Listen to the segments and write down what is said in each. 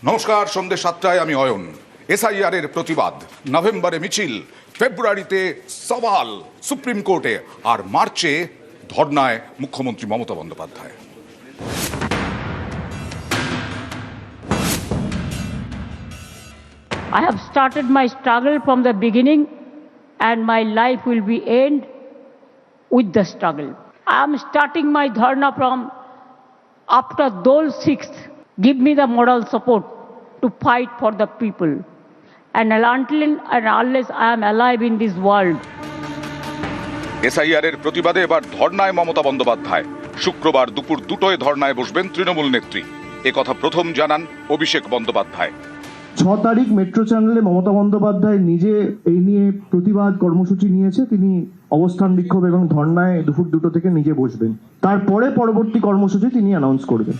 নমস্কার, সন্ধ্যে 7টায় আমি অয়ন। এসআইআর এর প্রতিবাদ, নভেম্বরে মিছিল, ফেব্রুয়ারিতে সওয়াল সুপ্রিম কোর্টে, আর মার্চে ধর্নায় মুখ্যমন্ত্রী Mamata Bandyopadhyay. I have started my struggle from the beginning and my life will be end with the struggle. I am starting my dharna from after Dol 6th. Give me the moral support to fight for the people. And until and unless I am alive in this world. SIR এর প্রতিবাদে এবার ধর্নায় মমতা বন্দ্যোপাধ্যায়। শুক্রবার দুপুর 2টোয় ধর্নায় বসবেন তৃণমূল নেত্রী। একথা প্রথম জানান অভিষেক বন্দ্যোপাধ্যায়। 6 তারিখ মেট্রো চ্যানেলে মমতা বন্দ্যোপাধ্যায় নিজে এই নিয়ে প্রতিবাদ কর্মসূচি নিয়েছে। তিনি অবস্থান বিক্ষোভ এবং ধর্নায় দুপুর 2টো থেকে নিজে বসবেন। তারপরে পরবর্তী কর্মসূচি তিনি অ্যানাউন্স করবেন।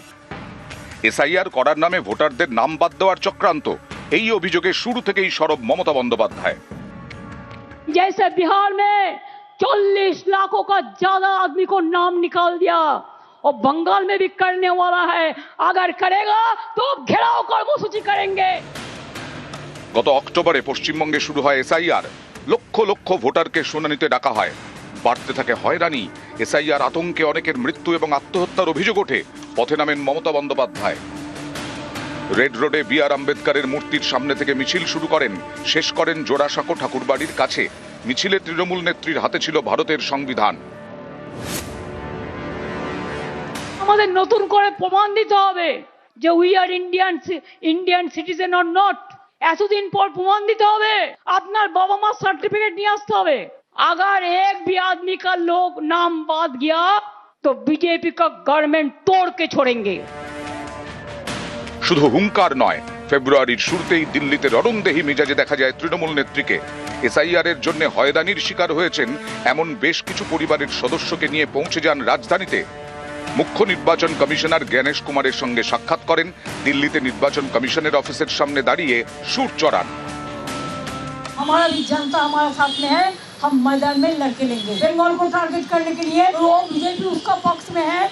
এসআইআর করার নামে ভোটারদের নাম বাদ দেওয়ার চক্রান্ত, এই অভিযোগে শুরু থেকেই সরব মমতা বন্দ্যোপাধ্যায়। जैसे बिहार में 40 लाखों का ज्यादा आदमी को नाम निकाल दिया और बंगाल में भी करने वाला है, अगर करेगा तो घेराव कर्मसूची करेंगे। গত অক্টোবরে পশ্চিমবঙ্গে শুরু হয় এসআইআর। লক্ষ লক্ষ ভোটারকে শুনানিতে ডাকা হয়। বাড়তে থাকে হয়রানি। এসআইআর আতঙ্কে অনেকের মৃত্যু এবং আত্মহত্যার অভিযোগ ওঠে। পথে নামেন মমতা বন্দ্যোপাধ্যায়। রেড রোডে বি আর আম্বেদকরের মূর্তির সামনে থেকে মিছিল শুরু করেন, শেষ করেন জোড়াসাঁকো ঠাকুরবাড়ির কাছে। মিছিলে তৃণমূল নেত্রীর হাতে ছিল ভারতের সংবিধান। আমাদের নতুন করে প্রমাণ দিতে হবে যে we are Indian citizen or not. এতদিন পর প্রমাণ দিতে হবে। আপনার বাবা মার সার্টিফিকেট নিয়ে আসতে হবে। अगर एक भी आदमी का लोग नाम बात गया तो बीजेपी का गवर्नमेंट तोड़ के छोड़ेंगे। শুধু হুঙ্কার নয়, ফেব্রুয়ারির শুরুতেই দিল্লিতে রণংদেহী মেজাজে দেখা যায় তৃণমূল নেত্রীকে। এসআইআর এর জন্য হয়রানির শিকার হয়েছেন এমন বেশ কিছু পরিবারের সদস্যকে নিয়ে পৌঁছে যান রাজধানীতে। মুখ্য নির্বাচন কমিশনার জ্ঞানেশ কুমারের সঙ্গে সাক্ষাৎ করেন। দিল্লিতে নির্বাচন কমিশনের অফিসের সামনে দাঁড়িয়ে সুর চড়ান। हमारा भी जनता हमारे साथ में है, हम मैदान में लड़के लेंगे। बंगाल को टारगेट करने के लिए वो बीजेपी उसका पक्ष में है,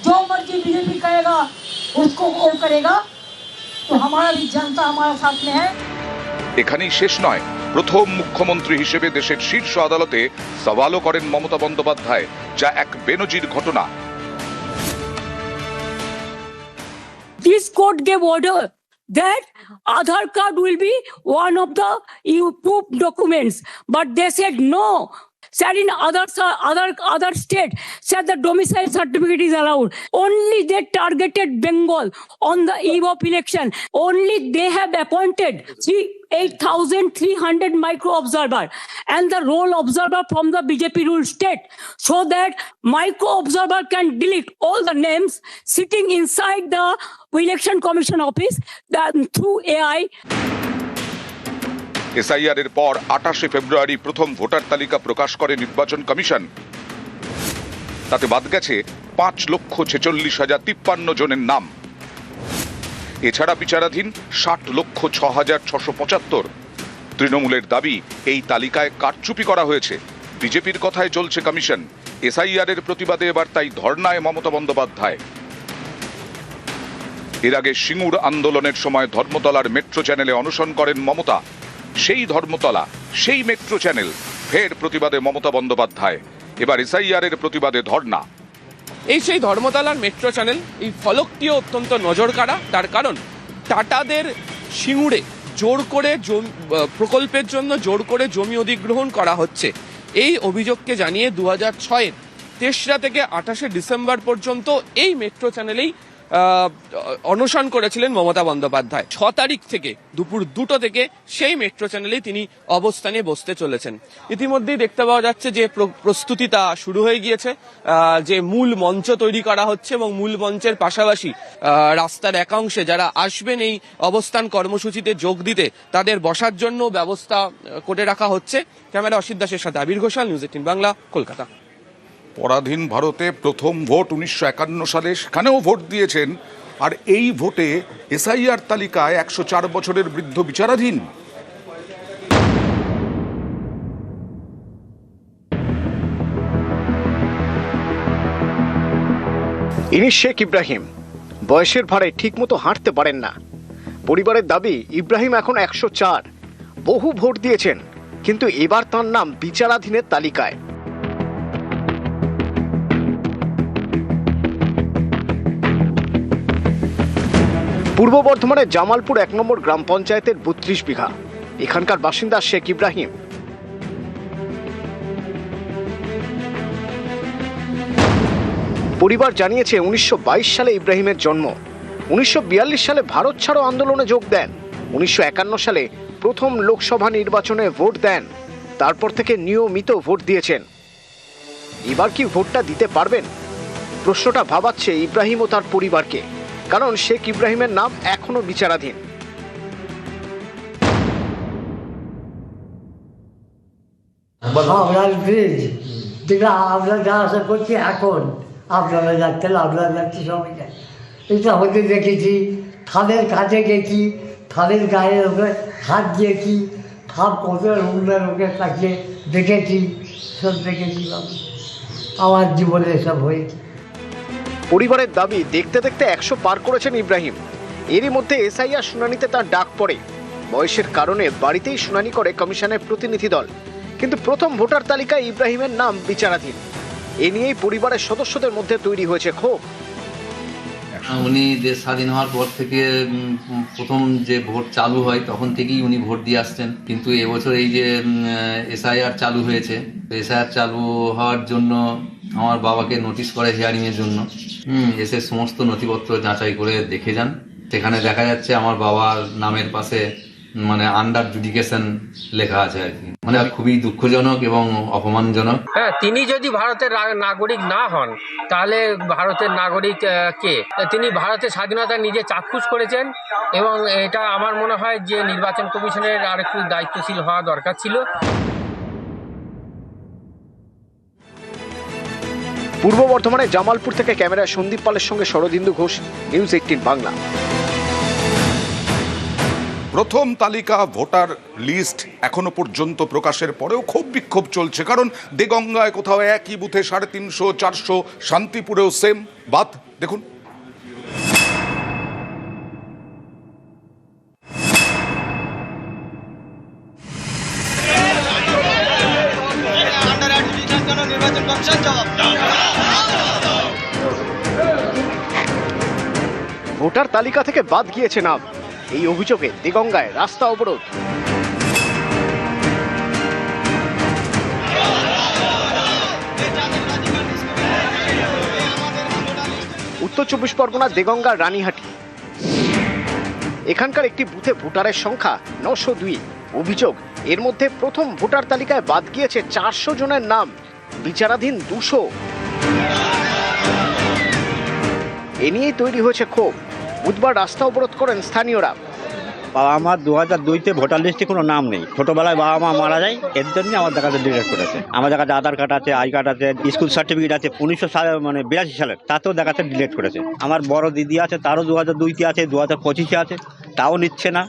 जो मर्जी बीजेपी कहेगा उसको वो करेगा। तो हमारा भी जनता हमारे साथ में है। এখানেই শেষ নয়, প্রথম মুখ্যমন্ত্রী হিসেবে দেশের শীর্ষ আদালতে সওয়ালও করেন মমতা বন্দ্যোপাধ্যায়, যা এক বেনজির ঘটনা। This court gave order that Aadhaar card will be one of the proof documents, but they said no. Said in other state, said the domicile certificate is allowed. Only they targeted Bengal on the eve of election. Only they have appointed 8,300 micro observer and the role observer from the BJP ruled state, so that micro observer can delete all the names sitting inside the election commission office through AI. SIR এর পর 28শে ফেব্রুয়ারি প্রথম voter তালিকা প্রকাশ করে নির্বাচন commission. তাতে বাদ গেছে 5,46,053 জনের নাম। এছাড়া বিচারাধীন 60,06,675। তৃণমূলের দাবি এই তালিকায় কারচুপি করা হয়েছে। বিজেপির কথায় চলছে কমিশন। এসআইআর এর প্রতিবাদে এবার তাই ধর্নায় মমতা বন্দ্যোপাধ্যায়। এর আগে সিঙ্গুর আন্দোলনের সময় ধর্মতলার মেট্রো চ্যানেলে অনশন করেন মমতা। সেই ধর্মতলা, সেই মেট্রো চ্যানেল, ফের প্রতিবাদে মমতা বন্দ্যোপাধ্যায়। এবার এসআইআর এর প্রতিবাদে ধর্না। এই সেই ধর্মতলার মেট্রো চ্যানেল, এই ফলকটিও অত্যন্ত নজর কাড়া। তার কারণ টাটাদের সিঙ্গুরে জোর করে প্রকল্পের জন্য জোর করে জমি অধিগ্রহণ করা হচ্ছে। এই অভিযোগকে জানিয়ে 2006-এর 3রা থেকে 28শে ডিসেম্বর পর্যন্ত এই মেট্রো চ্যানেলেই অনশন করেছিলেন মমতা বন্দ্যোপাধ্যায়। 6 তারিখ থেকে দুপুর 2টো থেকে সেই মেট্রো চ্যানেলেই তিনি অবস্থানে বসতে চলেছেন। ইতিমধ্যেই দেখতে পাওয়া যাচ্ছে যে প্রস্তুতি তা শুরু হয়ে গিয়েছে, যে মূল মঞ্চ তৈরি করা হচ্ছে এবং মূল মঞ্চের পাশাপাশি রাস্তার একাংশে যারা আসবেন এই অবস্থান কর্মসূচিতে যোগ দিতে তাদের বসার জন্য ব্যবস্থা করে রাখা হচ্ছে। ক্যামেরা অসিত দাসের সাথে আবির ঘোষাল, নিউজ 18 বাংলা, কলকাতা। পরাধীন ভারতে প্রথম ভোট 1951 সালে, সেখানেও ভোট দিয়েছেন। আর এই ভোটে এসআইআর তালিকায় 104 বছরের বৃদ্ধ বিচারাধীন। ইনি শেখ ইব্রাহিম। বয়সের ভারে ঠিকমতো হাঁটতে পারেন না। পরিবারের দাবি ইব্রাহিম এখন 104, বহু ভোট দিয়েছেন, কিন্তু এবার তার নাম বিচারাধীনের তালিকায়। পূর্ব বর্ধমানের জামালপুর 1 নম্বর গ্রাম পঞ্চায়েতের 32 বিঘা। এখানকার বাসিন্দা শেখ ইব্রাহিম। পরিবার জানিয়েছে 1922 সালে ইব্রাহিমের জন্ম। 1942 সালে ভারত ছাড়ো আন্দোলনে যোগ দেন। 1951 সালে প্রথম লোকসভা নির্বাচনে ভোট দেন। তারপর থেকে নিয়মিত ভোট দিয়েছেন। এবার কি ভোটটা দিতে পারবেন? প্রশ্নটা ভাবাচ্ছে ইব্রাহিম ও তার পরিবারকে, কারণ শেখ ইব্রাহিমের নাম এখনো বিচারাধীন। আপনার ব্রিজ যেটা আমরা যা আশা করছি এখন আপনারা যাচ্ছেন, আপনারা যাচ্ছি সবাই যায়। এটা হতে দেখেছি, থানের কাছে গেছি, থানের গায়ে ওকে হাত দিয়েছি, থান কত রুগের ওকে কাছে দেখেছি, সব দেখেছিলাম। আমার জীবনে এসব হয়েছে। পরিবারের দাবি দেখতে দেখতে 100 পার করেছেন ইব্রাহিম। এরই মধ্যে এসআইআর শুনানিতে তার ডাক পড়ে। বয়সের কারণে বাড়িতেই শুনানি করে কমিশনের প্রতিনিধি দল, কিন্তু প্রথম ভোটার তালিকায় ইব্রাহিমের নাম বিচারাধীন। এ নিয়েই পরিবারের সদস্যদের মধ্যে তৈরি হয়েছে ক্ষোভ। উনি দেশ স্বাধীন হওয়ার পর থেকে প্রথম যে ভোট চালু হয় তখন থেকেই উনি ভোট দিয়ে আসছেন, কিন্তু এবছর এই যে এসআইআর চালু হয়েছে, এসআইআর চালু হওয়ার জন্য আমার বাবাকে নোটিশ করে হিয়ারিংয়ের জন্য। এসে সমস্ত নথিপত্র যাচাই করে দেখে যান। সেখানে দেখা যাচ্ছে আমার বাবার নামের পাশে মানে আন্ডার জুডিকেশন লেখা আছে আর কি। মানে খুবই দুঃখজনক এবং অপমানজনক। হ্যাঁ, তিনি যদি ভারতের নাগরিক না হন তাহলে ভারতের নাগরিক কে? তিনি ভারতের স্বাধীনতা নিজে চাক্ষুষ করেছেন এবং এটা আমার মনে হয় যে নির্বাচন কমিশনের আর একটু দায়িত্বশীল হওয়া দরকার ছিল। পূর্ব বর্ধমানের জামালপুর থেকে ক্যামেরায় সন্দীপ পালের সঙ্গে শরদিন্দু ঘোষ, নিউজ 18 বাংলা। প্রথম তালিকা ভোটার লিস্ট এখনো পর্যন্ত প্রকাশের পরেও ক্ষোভ বিক্ষোভ চলছে, কারণ দেগঙ্গায় কোথাও একই বুথে 350, 400, শান্তিপুরেও সেম বাদ। দেখুন, ভোটার তালিকা থেকে বাদ গিয়েছে নাম, এই অভিযোগে দেগঙ্গায় রাস্তা অবরোধ। উত্তর 24 পরগনার দেগঙ্গার রানীহাটি। এখানকার একটি বুথে ভোটারের সংখ্যা 902। অভিযোগ, এর মধ্যে প্রথম ভোটার তালিকায় বাদ গিয়েছে 400 জনের নাম, বিচারাধীন 200। এ নিয়েই তৈরি হয়েছে ক্ষোভ। বুধবার রাস্তা অবরোধ করেন স্থানীয়রা। বাবা মা 2002-তে ভোটার লিস্টে কোনো নাম নেই। ছোটবেলায় বাবা মা মারা যায়, এর জন্য আমার কাছে ডিলিট করেছে। আমার কাছে আধার কার্ড আছে, আই কার্ড আছে, স্কুল সার্টিফিকেট আছে 1982 সালের, তাতেও দেখাচ্ছে ডিলিট করেছে। আমার বড় দিদি আছে, তারও 2002-তে আছে, 2025-এ আছে, তাও নিচ্ছে না।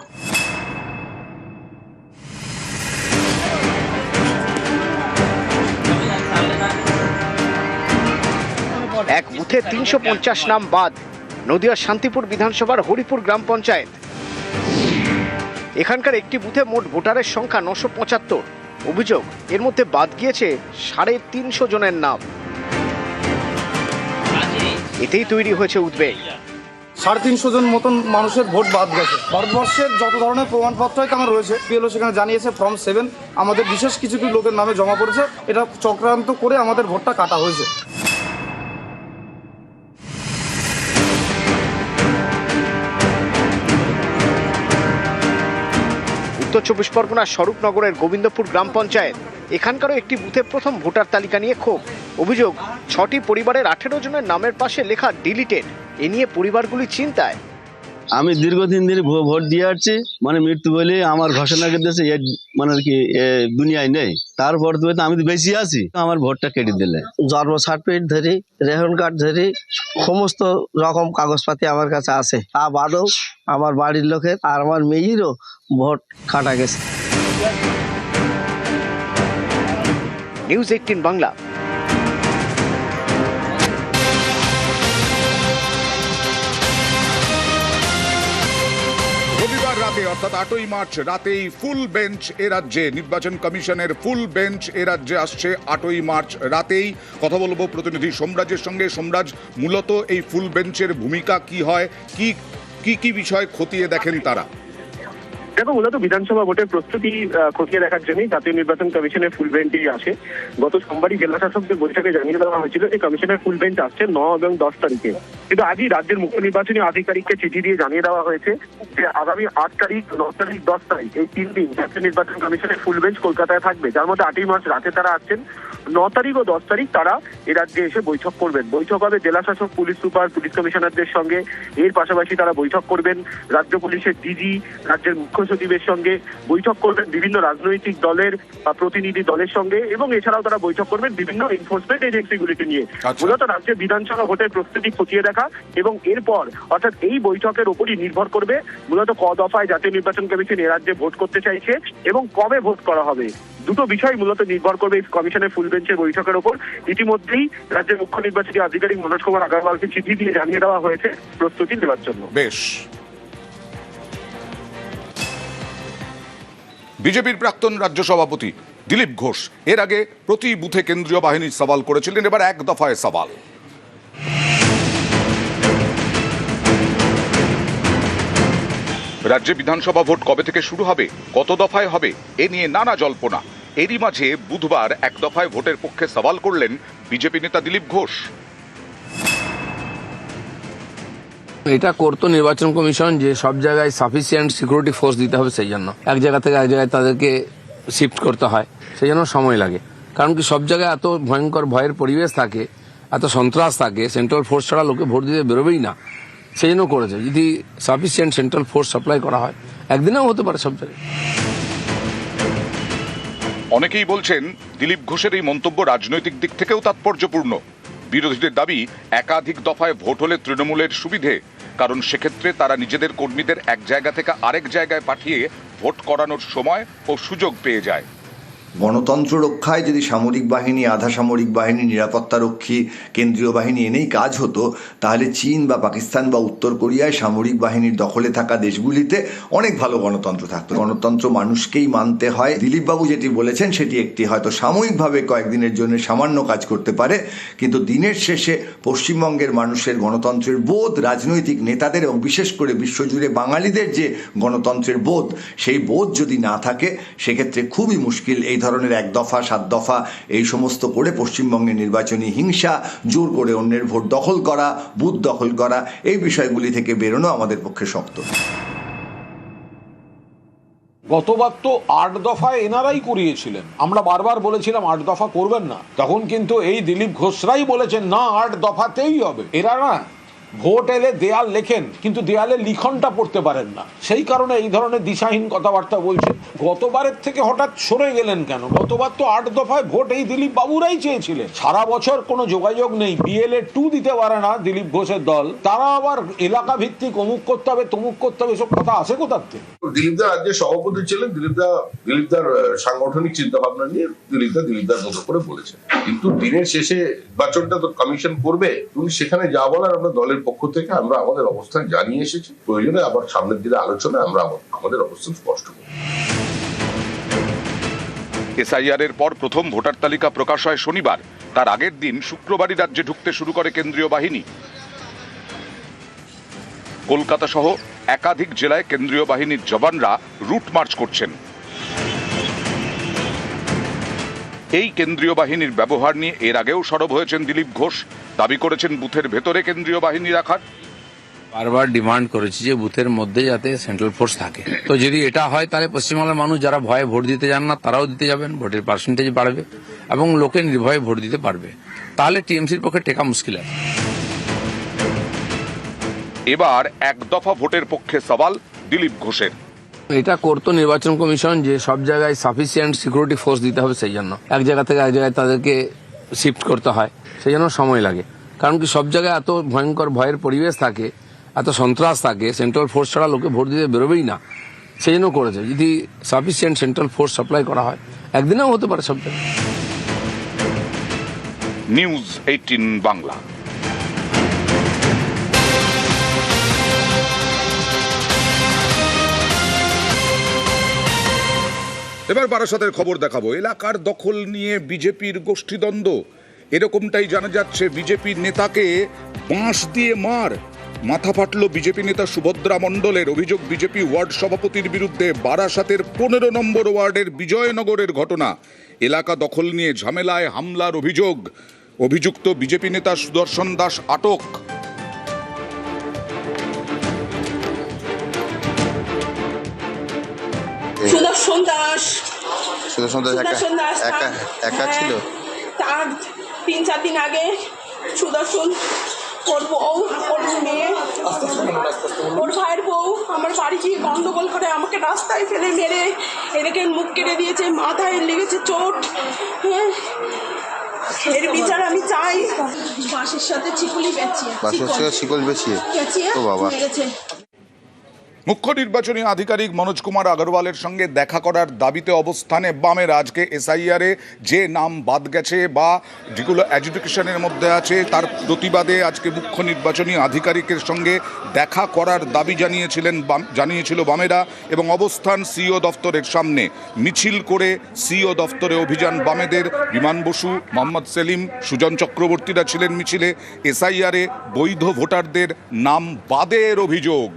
এক বুথে 350 নাম বাদ। নদিয়ার শান্তিপুর বিধানসভার হরিপুর গ্রাম পঞ্চায়েত। এখানকার একটি বুথে মোট ভোটারের সংখ্যা 975। অভিযোগ, এর মধ্যে বাদ গিয়েছে 350 জনের নাম। এতেই তৈরি হয়েছে উদ্বেগ। 350 জন মতন মানুষের ভোট বাদ গেছে। ভারতবর্ষের যত ধরনের প্রমাণপত্র আমার রয়েছে, পিএলও সেখানে জানিয়েছে ফর্ম 7 আমাদের বিশেষ কিছু লোকের নামে জমা পড়েছে। এটা চক্রান্ত করে আমাদের ভোটটা কাটা হয়েছে। উত্তর 24 পরগনার স্বরূপনগরের গোবিন্দপুর গ্রাম পঞ্চায়েত। এখানকারও একটি বুথে প্রথম ভোটার তালিকা নিয়ে ক্ষোভ। অভিযোগ, 6টি পরিবারের 18 জনের নামের পাশে লেখা ডিলিটেড। এ নিয়ে পরিবারগুলি চিন্তায়। আমি দীর্ঘদিন ধরে ভোট দিয়ে আসছি, মানে মৃত্যু বলে আমার ঘোষণা করতেছে মানে কি দুনিয়ায় নেই। তারপর তো আমি তো বেশি আছি, আমার ভোটটা কেটে দিলে। জন্ম সার্টিফিকেট ধরি, রেশন কার্ড ধরি, সমস্ত রকম কাগজপাতি আমার কাছে আছে। তা বাদেও আমার বাড়ির লোকের আর আমার মেয়েরও ভোট কাটা গেছে। নিউজ 18 বাংলা। রাতে অর্থাৎ 8ই মার্চ রাতেই ফুল বেঞ্চ এ রাজ্যে, নির্বাচন কমিশনের ফুল বেঞ্চ এ রাজ্যে আসছে 8ই মার্চ রাতেই। কথা বলবো প্রতিনিধি সোমরাজের সঙ্গে। সোমরাজ, মূলত এই ফুল বেঞ্চের ভূমিকা কি হয়, কি বিষয় খতিয়ে দেখেন তারা? দেখো, মূলত বিধানসভা ভোটের প্রস্তুতি খতিয়ে দেখার জন্যই জাতীয় নির্বাচন কমিশনের ফুল বেঞ্চটি আসে। গত সোমবারই জেলা শাসকদের বৈঠকে জানিয়ে দেওয়া হয়েছিল যে কমিশনের ফুল বেঞ্চ আসছে 9 এবং 10 তারিখে। কিন্তু আজই রাজ্যের মুখ্য নির্বাচনী আধিকারিককে চিঠি দিয়ে জানিয়ে দেওয়া হয়েছে যে আগামী 8 তারিখ, 9 তারিখ, 10 তারিখ এই 3 দিন জাতীয় নির্বাচন কমিশনের ফুল বেঞ্চ কলকাতায় থাকবে, যার মধ্যে 8ই মার্চ রাতে তারা আসছেন। 9 তারিখ ও 10 তারিখ তারা এ রাজ্যে এসে বৈঠক করবেন। বৈঠক হবে জেলা শাসক, পুলিশ সুপার, পুলিশ কমিশনারদের সঙ্গে। এর পাশাপাশি তারা বৈঠক করবেন রাজ্য পুলিশের ডিজি, রাজ্যের মুখ্য সচিবের সঙ্গে। বৈঠক করবেন বিভিন্ন রাজনৈতিক দলের প্রতিনিধি দলের সঙ্গে, এবং এছাড়াও তারা বৈঠক করবেন বিভিন্ন এনফোর্সমেন্ট এজেন্সিগুলিকে নিয়ে। মূলত রাজ্যের বিধানসভা ভোটের প্রস্তুতি খতিয়ে দেখা, এবং এরপর অর্থাৎ এই বৈঠকের উপরই নির্ভর করবে মূলত ক দফায় জাতীয় নির্বাচন কমিশন এ রাজ্যে ভোট করতে চাইছে এবং কবে ভোট করা হবে। দুটো বিষয় মূলত নির্ভর করবে এই কমিশনের ফুল বেঞ্চের বৈঠকের ওপর। ইতিমধ্যেই রাজ্যের মুখ্য নির্বাচনী আধিকারিক মনোজ কুমার আগরওয়ালকে চিঠি দিয়ে জানিয়ে দেওয়া হয়েছে প্রস্তুতি নেওয়ার জন্য। বেশ। বিজেপির প্রাক্তন রাজ্য সভাপতি দিলীপ ঘোষ এর আগে প্রতি বুথে কেন্দ্রীয় বাহিনীর সওয়াল করেছিলেন, এবার এক দফায় সওয়াল। রাজ্যে বিধানসভা ভোট কবে থেকে শুরু হবে, কত দফায় হবে, এ নিয়ে নানা জল্পনা। এরই মাঝে বুধবার এক দফায় ভোটের পক্ষে সওয়াল করলেন বিজেপি নেতা দিলীপ ঘোষ। এটা করতো নির্বাচন কমিশন যে সব জায়গায় সাফিসিয়েন্ট সিকিউরিটি ফোর্স দিতে হবে, সেই জন্য এক জায়গা থেকে এক জায়গায় তাদেরকে শিফট করতে হয়, সেই জন্য সময় লাগে। কারণ কি সব জায়গায় এত ভয়ঙ্কর ভয়ের পরিবেশ থাকে, এত সন্ত্রাস থাকে, সেন্ট্রাল ফোর্স ছাড়া লোকে ভোট দিতে বেরোবেই না, সেই জন্য করেছে। যদি সাফিসিয়েন্ট সেন্ট্রাল ফোর্স সাপ্লাই করা হয় একদিনেও হতে পারে সব জায়গায়। অনেকেই বলছেন দিলীপ ঘোষের এই মন্তব্য রাজনৈতিক দিক থেকেও তাৎপর্যপূর্ণ। বিরোধীদের দাবি একাধিক দফায় ভোট হলে তৃণমূলের সুবিধে, কারণ সেক্ষেত্রে তারা নিজেদের কর্মীদের এক জায়গা থেকে আরেক জায়গায় পাঠিয়ে ভোট করানোর সময় ও সুযোগ পেয়ে যায়। গণতন্ত্র রক্ষায় যদি সামরিক বাহিনী, আধা সামরিক বাহিনী, নিরাপত্তারক্ষী, কেন্দ্রীয় বাহিনী এনেই কাজ হতো, তাহলে চীন বা পাকিস্তান বা উত্তর কোরিয়ায় সামরিক বাহিনীর দখলে থাকা দেশগুলিতে অনেক ভালো গণতন্ত্র থাকতো। গণতন্ত্র মানুষকেই মানতে হয়। দিলীপবাবু যেটি বলেছেন সেটি একটি হয়তো সাময়িকভাবে কয়েকদিনের জন্য সামান্য কাজ করতে পারে, কিন্তু দিনের শেষে পশ্চিমবঙ্গের মানুষের গণতন্ত্রের বোধ, রাজনৈতিক নেতাদের এবং বিশেষ করে বিশ্বজুড়ে বাঙালিদের যে গণতন্ত্রের বোধ, সেই বোধ যদি না থাকে সেক্ষেত্রে খুবই মুশকিল এই ধরনের 1 দফা 7 দফা এই সমস্ত করে পশ্চিমবঙ্গের নির্বাচনী হিংসা, জোর করে অন্যের ভোট দখল করা, বুথ দখল করা, এই বিষয়গুলি থেকে বেরোনো আমাদের পক্ষে শক্ত। গতবার তো 8 দফায় এনারাই করিয়েছিলেন, আমরা বারবার বলেছিলাম 8 দফা করবেন না, তখন কিন্তু এই দিলীপ ঘোষরাই বলেছেন না 8 দফাতেই হবে। এরা না ভোট এলে দেয়াল লেখেন কিন্তু দেয়ালে লিখনটা পড়তে পারেন না, সেই কারণে এই ধরনের দিশাহীন কথাবার্তা বলছেন। গতবারের থেকে হঠাৎ সরে গেলেন কেন? গতবার তো 8 দফায় ভোট এই দিলীপ বাবুরাই চেয়েছিলেন। সারা বছর কোনো যোগাযোগ নেই, BLA 2 দিতে পারে না দিলীপ ঘোষের দল, তারা আবার এলাকা ভিত্তিক অমুক করতে হবে তমুক করতে হবে, এসব কথা আসে কোথার থেকে? দিলীপদা রাজ্যের সভাপতি ছিলেন, দিলীপদার সাংগঠনিক চিন্তা ভাবনা নিয়ে দিলীপদার মতো করে বলেছেন, কিন্তু দিনের শেষে নির্বাচনটা তো কমিশন করবে, তুমি সেখানে যা বলার আমরা দলের পক্ষ থেকে আমরা আমাদের অবস্থান জানিয়ে এসেছি। প্রয়োজনে আবার সামনের দিনে আলোচনা আমরা আমাদের অবস্থান স্পষ্ট করব। এসআইআর এর পর প্রথম ভোটার তালিকা প্রকাশ হয় শনিবার, তার আগের দিন শুক্রবারই রাজ্যে ঢুকতে শুরু করে কেন্দ্রীয় বাহিনী। কলকাতা সহ একাধিক জেলায় কেন্দ্রীয় বাহিনীর জওয়ানরা রুট মার্চ করছেন। এই কেন্দ্রীয় বাহিনীর ব্যবহার নিয়ে এর আগেও সরব হয়েছেন দিলীপ ঘোষ, দাবি করেছেন বুথের ভেতরে কেন্দ্রীয় বাহিনী রাখার। বারবার ডিমান্ড করেছি যে বুথের মধ্যে যাতে সেন্ট্রাল ফোর্স থাকে। তো যদি এটা হয় তাহলে পশ্চিমবাংলার মানুষ যারা ভয়ে ভোট দিতে যান না তারাও দিতে যাবেন, ভোটের পার্সেন্টেজ বাড়বে এবং লোকে নির্ভয়ে ভোট দিতে পারবে, তাহলে টিএমসির পক্ষে টেকা মুশকিল আছে। এবার 1 দফা ভোটের পক্ষে সওয়াল দিলীপ ঘোষের। এটা করতো নির্বাচন কমিশন যে সব জায়গায় সাফিসিয়েন্ট সিকিউরিটি ফোর্স দিতে হবে, সেই জন্য এক জায়গা থেকে এক জায়গায় তাদেরকে শিফট করতে হয়, সেই জন্য সময় লাগে। কারণ কি সব জায়গায় এত ভয়ঙ্কর ভয়ের পরিবেশ থাকে, এত সন্ত্রাস থাকে, সেন্ট্রাল ফোর্স ছাড়া লোকে ভোট দিতে বেরোবেই না, সেই জন্য করেছে। যদি সাফিসিয়েন্ট সেন্ট্রাল ফোর্স সাপ্লাই করা হয় একদিনেও হতে পারে সব জায়গায়। নিউজ 18 বাংলা। এবার বারাসতের খবর দেখাবো। এলাকার দখল নিয়ে বিজেপির গোষ্ঠীদ্বন্দ্ব, এরকমটাই জানা যাচ্ছে। বিজেপির নেতাকে বাঁশ দিয়ে মাথা ফাটল বিজেপি নেতা সুভদ্রা মণ্ডলের। অভিযোগ বিজেপি ওয়ার্ড সভাপতির বিরুদ্ধে। বারাসাতের 15 নম্বর ওয়ার্ডের বিজয়নগরের ঘটনা। এলাকা দখল নিয়ে ঝামেলায় হামলার অভিযোগ। অভিযুক্ত বিজেপি নেতা সুদর্শন দাস আটক। সুদর্শন দাস একা ছিল। তার 3-4 দিন আগে সুদর্শন ওর বউ, ওর মেয়ে, ওর ভাইয়ের বউ আমার বাড়ি গিয়ে গন্ডগোল করে আমাকে রাস্তায় ফেলে মেরে এদিকে মুখ কেটে দিয়েছে, মাথায় লেগেছে চোট। হ্যাঁ, এর বিচার আমি চাই। বাঁশের সাথে শিকল বেঁচিয়ে মেরেছে। মুখ্য নির্বাচনী আধিকারিক মনোজ কুমার আগরওয়ালের সঙ্গে দেখা করার দাবিতে অবস্থানে বামের। আজকে এসআইআরে যে নাম বাদ গেছে বা যেগুলো অ্যাডজুডিকেশনের মধ্যে আছে তার প্রতিবাদে আজকে মুখ্য নির্বাচনী আধিকারিকের সঙ্গে দেখা করার দাবি জানিয়েছিল বামেরা এবং অবস্থান সিইও দফতরের সামনে। মিছিল করে সিইও দফতরে অভিযান বামেদের। বিমান বসু, মোহাম্মদ সেলিম, সুজন চক্রবর্তীরা ছিলেন মিছিলে। এসআইআরে বৈধ ভোটারদের নাম বাদের অভিযোগ।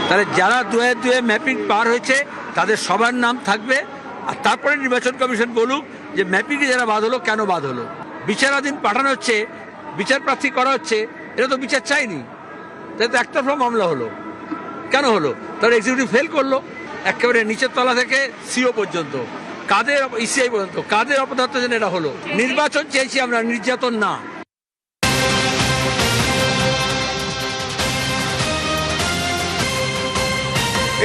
তাহলে যারা দুয়ে ম্যাপিং পার হয়েছে তাদের সবার নাম থাকবে, আর তারপরে নির্বাচন কমিশন বলুক যে ম্যাপিংয়ে যারা বাদ হলো কেন বাদ হলো। বিচারাধীন পাঠানো হচ্ছে, বিচার প্রার্থী করা হচ্ছে, এটা তো বিচার চাইনি, তাই তো একতরফা মামলা হলো। কেন হলো? তাহলে এক্সিকিউটিভ ফেল করলো একেবারে নিচের তলা থেকে সিও পর্যন্ত, কাদের ইসিআই পর্যন্ত, কাদের অপদার্থ জন্য এটা হলো। নির্বাচন চেয়েছি আমরা, নির্যাতন না।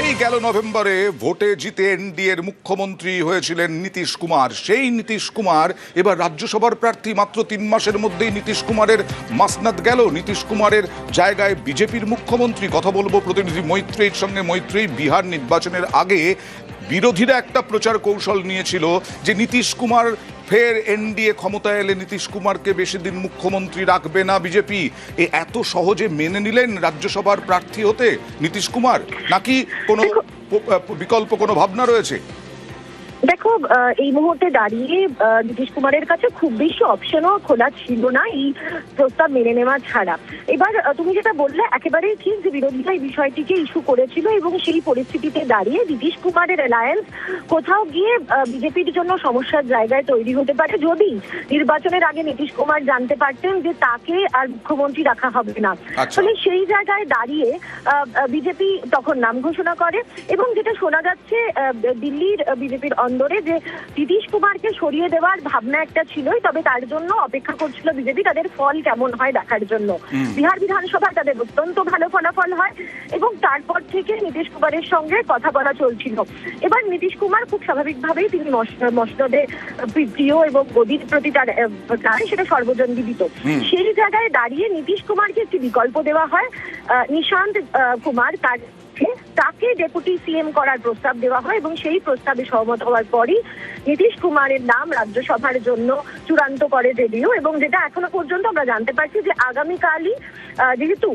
এই গেল নভেম্বরে ভোটে জিতে এনডিএর মুখ্যমন্ত্রী হয়েছিলেন নীতিশ কুমার। সেই নীতিশ কুমার এবার রাজ্যসভার প্রার্থী। মাত্র 3 মাসের মধ্যেই নীতিশ কুমারের মাসনাদ গেল। নীতিশ কুমারের জায়গায় বিজেপির মুখ্যমন্ত্রী। কথা বলবো প্রতিনিধি মৈত্রেয়ীর সঙ্গে। মৈত্রেয়ী, বিহার নির্বাচনের আগে বিরোধীরা একটা প্রচার কৌশল নিয়েছিল যে নীতিশ কুমার ফের এনডিএ ক্ষমতায় এলে নীতিশ কুমারকে বেশি দিন মুখ্যমন্ত্রী রাখবে না বিজেপি। এত সহজে মেনে নিলেন রাজ্যসভার প্রার্থী হতে নীতিশ কুমার, নাকি কোনো বিকল্প কোনো ভাবনা রয়েছে? দেখো, এই মুহূর্তে দাঁড়িয়ে নীতিশ কুমারের কাছে খুব বেশি অপশনও খোলা ছিল না এই প্রস্তাব মেনে নেওয়া ছাড়া। এবার তুমি যেটা বললে একেবারেই ঠিক যে বিরোধীরা এই বিষয়টিকে ইস্যু করেছিল এবং সেই পরিস্থিতিতে দাঁড়িয়ে নীতিশ কুমারের অ্যালায়েন্স কোথাও গিয়ে বিজেপির জন্য সমস্যার জায়গায় তৈরি হতে পারে যদি নির্বাচনের আগে নীতিশ কুমার জানতে পারতেন যে তাকে আর মুখ্যমন্ত্রী রাখা হবে না। ফলে সেই জায়গায় দাঁড়িয়ে বিজেপি তখন নাম ঘোষণা করে এবং যেটা শোনা যাচ্ছে দিল্লির বিজেপির অন্দরে যে নীতিশ কুমারকে সরিয়ে দেওয়ার ভাবনা একটা ছিলই, তবে তার জন্য অপেক্ষা করছিল বিজেপি তাদের ফল কেমন হয় দেখার জন্য। বিহার বিধানসভায় তাদের অত্যন্ত ভালো ফলাফল হয় এবং তারপর থেকে নীতিশ কুমারের সঙ্গে কথা বলা চলছিল। এবার নীতিশ কুমার খুব স্বাভাবিকভাবেই তিনি মসনদে প্রিয় এবং গদির প্রতি তার সেটা সর্বজন বিদিত। সেই জায়গায় দাঁড়িয়ে নীতিশ কুমারকে একটি বিকল্প দেওয়া হয়। নিশান্ত কুমার তাকে ডেপুটি সিএম করার প্রস্তাব দেওয়া হয় এবং সেই প্রস্তাবে সহমত হওয়ার পরই নীতিশ কুমারের নাম রাজ্যসভার জন্য চূড়ান্ত করে জেডিইউ। এবং যেটা এখনো পর্যন্ত আমরা জানতে পারছি যে আগামীকালই, যেহেতু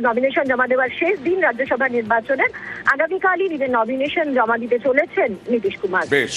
নমিনেশন জমা দেওয়ার শেষ দিন রাজ্যসভা নির্বাচনের, আগামীকালই নিজের নমিনেশন জমা দিতে চলেছেন নীতিশ কুমার। বেশ।